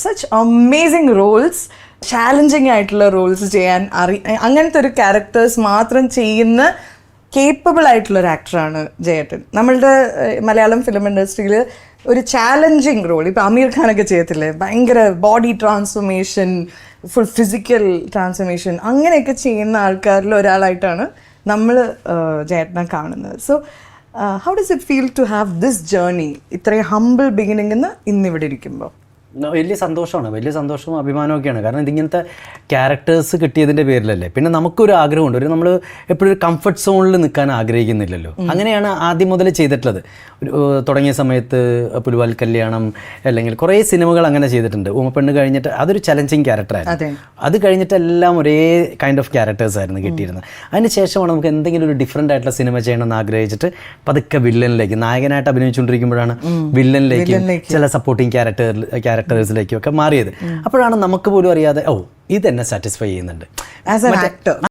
Such amazing Rolls, challenging ആയിട്ടുള്ള Rolls ചെയ്യാൻ അങ്ങനത്തെ ഒരു ക്യാരക്ടേഴ്സ് മാത്രം ചെയ്യുന്ന കേപ്പബിൾ ആയിട്ടുള്ള ഒരു ആക്ടറാണ് ജയേട്ടൻ. നമ്മളുടെ മലയാളം ഫിലിം ഇൻഡസ്ട്രിയിൽ ഒരു ചാലഞ്ചിങ് റോൾ ഇപ്പോൾ അമീർ ഖാനൊക്കെ ചെയ്യത്തില്ലേ, ഭയങ്കര body transformation, full physical transformation, അങ്ങനെയൊക്കെ ചെയ്യുന്ന ആൾക്കാരിൽ ഒരാളായിട്ടാണ് നമ്മൾ ജയേട്ടനെ കാണുന്നത്. So how does it feel to have this journey, ഇത്രയും ഹംബിൾ ബിഗിനിങ്ങിൽ നിന്ന് ഇന്നിവിടെ ഇരിക്കുമ്പോൾ? വലിയ സന്തോഷമാണ്, വലിയ സന്തോഷവും അഭിമാനമൊക്കെയാണ്. കാരണം ഇതിങ്ങനത്തെ ക്യാരക്ടേഴ്സ് കിട്ടിയതിൻ്റെ പേരിലല്ലേ. പിന്നെ നമുക്കൊരു ആഗ്രഹമുണ്ട്, നമ്മൾ എപ്പോഴും ഒരു കംഫർട്ട് സോണിൽ നിൽക്കാൻ ആഗ്രഹിക്കുന്നില്ലല്ലോ. അങ്ങനെയാണ് ആദ്യം മുതൽ ചെയ്തിട്ടുള്ളത്. തുടങ്ങിയ സമയത്ത് പുലിവാൽ കല്യാണം അല്ലെങ്കിൽ കുറേ സിനിമകൾ അങ്ങനെ ചെയ്തിട്ടുണ്ട്. ഉമ്മപ്പെണ്ണ് കഴിഞ്ഞിട്ട് അതൊരു ചലഞ്ചിങ് ക്യാരക്ടറായിരുന്നു. അത് കഴിഞ്ഞിട്ട് എല്ലാം ഒരേ കൈൻഡ് ഓഫ് ക്യാരക്ടേഴ്സ് ആയിരുന്നു കിട്ടിയിരുന്നത്. അതിന് ശേഷമാണ് നമുക്ക് എന്തെങ്കിലും ഒരു ഡിഫറെൻ്റ് ആയിട്ടുള്ള സിനിമ ചെയ്യണമെന്ന് ആഗ്രഹിച്ചിട്ട് പതുക്കെ വില്ലനിലേക്ക്, നായകനായിട്ട് അഭിനയിച്ചുകൊണ്ടിരിക്കുമ്പോഴാണ് വില്ലനിലേക്ക്, ചില സപ്പോർട്ടിങ് ക്യാരക്ടേഴ്സിലേക്കും ഒക്കെ മാറിയത്. അപ്പോഴാണ് നമുക്ക് പോലും അറിയാതെ ഇതെന്നെ സാറ്റിസ്ഫൈ ചെയ്യുന്നുണ്ട് ആസ് ആൻ ആക്ടർ.